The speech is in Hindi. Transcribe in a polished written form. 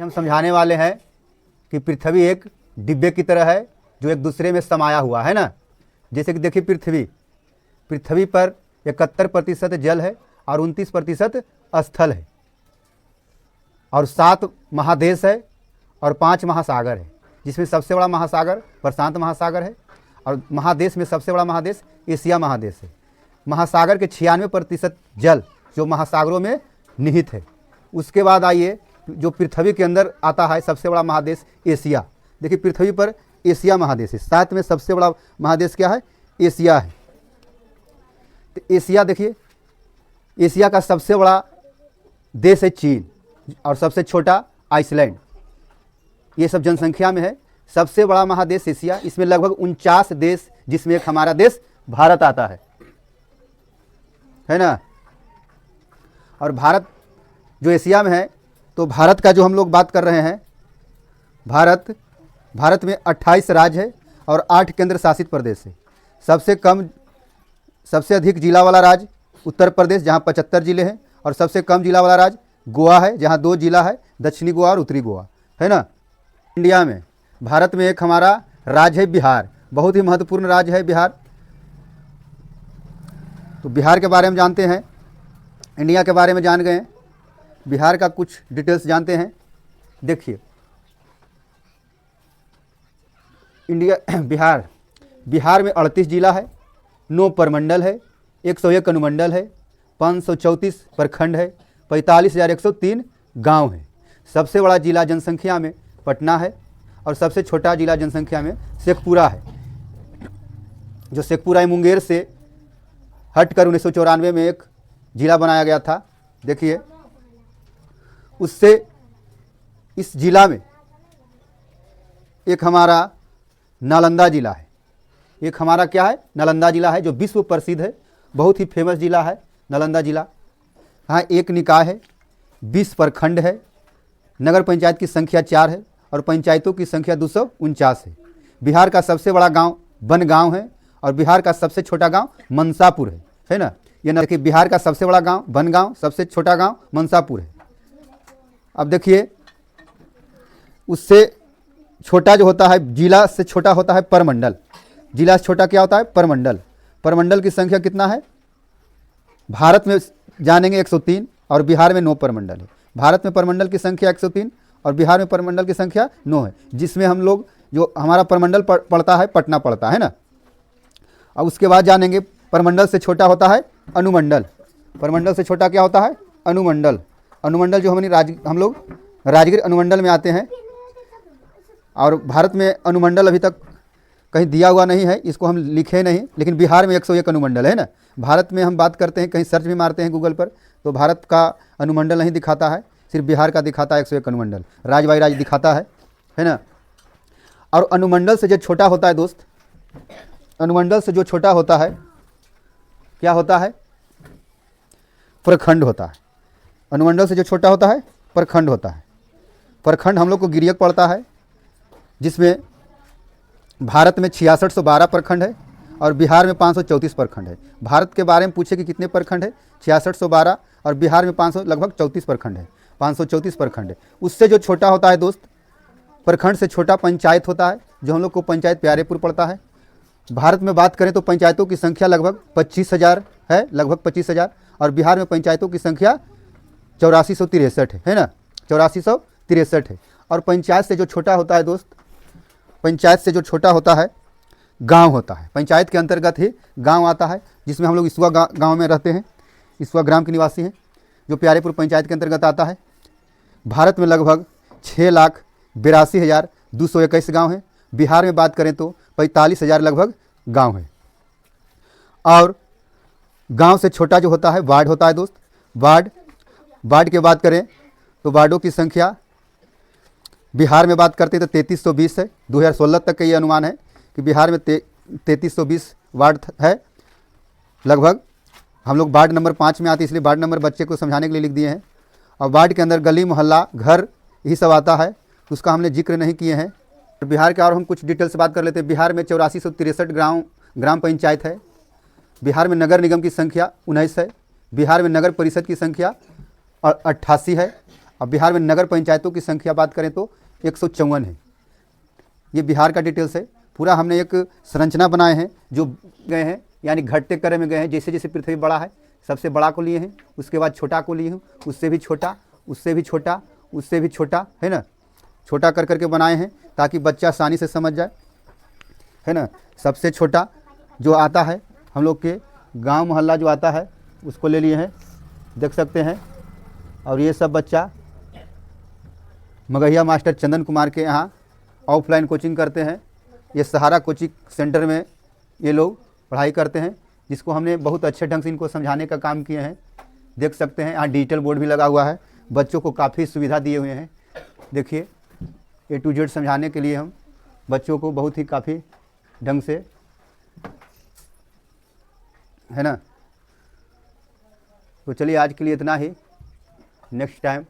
हम समझाने वाले हैं कि पृथ्वी एक डिब्बे की तरह है जो एक दूसरे में समाया हुआ है ना। जैसे कि देखिए पृथ्वी पर 71% जल है और 29% स्थल है और 7 महादेश है और 5 महासागर है, जिसमें सबसे बड़ा महासागर प्रशांत महासागर है और महादेश में सबसे बड़ा महादेश एशिया महादेश है। महासागर के 96% जल जो महासागरों में निहित है। उसके बाद आइए जो पृथ्वी के अंदर आता है सबसे बड़ा महादेश एशिया। देखिए पृथ्वी पर एशिया महादेश है, साथ में सबसे बड़ा महादेश क्या है? एशिया है। तो एशिया देखिए, एशिया का सबसे बड़ा देश है चीन और सबसे छोटा आइसलैंड। ये सब जनसंख्या में है। सबसे बड़ा महादेश एशिया, इसमें लगभग 49 देश, जिसमें एक हमारा देश भारत आता है ना। और भारत जो एशिया में है, तो भारत का जो हम लोग बात कर रहे हैं, भारत में 28 राज्य है और 8 केंद्र शासित प्रदेश है। सबसे अधिक जिला वाला राज्य उत्तर प्रदेश, जहाँ 75 जिले हैं, और सबसे कम जिला वाला राज्य गोवा है, जहाँ 2 जिला है, दक्षिणी गोवा और उत्तरी गोवा, है ना। इंडिया में भारत में एक हमारा राज्य है बिहार, बहुत ही महत्वपूर्ण राज्य है बिहार। तो बिहार के बारे में जानते हैं, इंडिया के बारे में जान गए, बिहार का कुछ डिटेल्स जानते हैं। देखिए बिहार में 38 जिला है, 9 प्रमंडल है, 101 अनुमंडल है, 534 प्रखंड है, 45,103 गांव है। सबसे बड़ा जिला जनसंख्या में पटना है और सबसे छोटा जिला जनसंख्या में शेखपुरा है। जो शेखपुरा मुंगेर से हटकर 1994 में एक जिला बनाया गया था। देखिए उससे इस जिला में एक हमारा नालंदा जिला है, एक हमारा क्या है? नालंदा जिला है, जो विश्व प्रसिद्ध है, बहुत ही फेमस जिला है नालंदा जिला। हाँ, एक निकाय है, 20 प्रखंड है, नगर पंचायत की संख्या 4 है और पंचायतों की संख्या 249 है। बिहार का सबसे बड़ा गांव बनगांव है और बिहार का सबसे छोटा गांव मंसापुर है ना। ये ना, देखिए बिहार का सबसे बड़ा गांव बनगांव, सबसे छोटा गांव मंसापुर है। अब देखिए उससे छोटा जो होता है, जिला से छोटा होता है परमंडल। जिला से छोटा क्या होता है? परमंडल। परमंडल की संख्या कितना है? भारत में जानेंगे 103 और बिहार में 9 परमंडल है। भारत में परमंडल की संख्या 103 और बिहार में परमंडल की संख्या 9 है, जिसमें हम लोग जो हमारा परमंडल पड़ता है पटना पड़ता है ना। अब उसके बाद जानेंगे परमंडल से छोटा होता है अनुमंडल। परमंडल से छोटा क्या होता है? अनुमंडल। अनुमंडल जो हम लोग राजगीर अनुमंडल में आते हैं। और भारत में अनुमंडल अभी तक कहीं दिया हुआ नहीं है, इसको हम लिखे नहीं, लेकिन बिहार में 101 अनुमंडल है ना। भारत में हम बात करते हैं, कहीं सर्च भी मारते हैं गूगल पर, तो भारत का अनुमंडल नहीं दिखाता है, सिर्फ बिहार का दिखाता है 101 अनुमंडल, राज्य बाई राज्य दिखाता है ना। और अनुमंडल से जो छोटा होता है दोस्त, अनुमंडल से जो छोटा होता है क्या होता है? प्रखंड होता है। अनुमंडल से जो छोटा होता है प्रखंड होता है। प्रखंड हम लोग को गिरियक पड़ता है, जिसमें भारत में 6612 प्रखंड है और बिहार में 534 प्रखंड है। भारत के बारे में पूछे कि कितने प्रखंड है? 6612 और बिहार में 500 लगभग 34 प्रखंड है, 534 प्रखंड है। उससे जो छोटा होता है दोस्त, प्रखंड से छोटा पंचायत होता है, जो हम लोग को पंचायत प्यारेपुर पड़ता है। भारत में बात करें तो पंचायतों की संख्या लगभग 25,000 है, लगभग 25,000, और बिहार में पंचायतों की संख्या 8463 है ना, 8463 है। और पंचायत से जो छोटा होता है दोस्त, पंचायत से जो छोटा होता है गांव होता है। पंचायत के अंतर्गत ही गांव आता है, जिसमें हम लोग इसुआ गांव में रहते हैं, इसुआ ग्राम के निवासी हैं, जो प्यारेपुर पंचायत के अंतर्गत आता है। भारत में लगभग 6,82,221 गांव हैं। बिहार में बात करें तो 45,000 लगभग गांव है। और गांव से छोटा जो होता है वार्ड होता है दोस्त। वार्ड की बात करें तो वार्डों की संख्या बिहार में बात करते हैं तो 3320 है। 2016 तक का ये अनुमान है कि बिहार में 3320 वार्ड है लगभग। हम लोग वार्ड नंबर 5 में आते हैं, इसलिए वार्ड नंबर बच्चे को समझाने के लिए लिख दिए हैं। और वार्ड के अंदर गली मोहल्ला घर यही सब आता है, उसका हमने जिक्र नहीं किए हैं। बिहार के और हम कुछ डिटेल से बात कर लेते हैं। बिहार में 8463 ग्राम पंचायत है। बिहार में नगर निगम की संख्या 19 है। बिहार में नगर परिषद की संख्या 88 है अब बिहार में नगर पंचायतों की संख्या बात करें तो 154 है। ये बिहार का डिटेल्स है। पूरा हमने एक संरचना बनाए हैं जो गए हैं, यानी घटते क्रम में गए हैं। जैसे जैसे पृथ्वी बड़ा है, सबसे बड़ा को लिए हैं, उसके बाद छोटा को लिए हूँ, उससे भी छोटा, उससे भी छोटा, उससे भी छोटा, है ना, छोटा कर करके बनाए हैं ताकि बच्चा आसानी से समझ जाए, है ना। सबसे छोटा जो आता है हम लोग के गांव मोहल्ला जो आता है उसको ले लिए हैं, देख सकते हैं। और ये सब बच्चा मगहिया मास्टर चंदन कुमार के यहाँ ऑफलाइन कोचिंग करते हैं। ये सहारा कोचिंग सेंटर में ये लोग पढ़ाई करते हैं, जिसको हमने बहुत अच्छे ढंग से इनको समझाने का काम किए हैं। देख सकते हैं यहाँ डिजिटल बोर्ड भी लगा हुआ है, बच्चों को काफ़ी सुविधा दिए हुए हैं। देखिए A to Z समझाने के लिए हम बच्चों को बहुत ही काफ़ी ढंग से, है ना। तो चलिए आज के लिए इतना ही, नेक्स्ट टाइम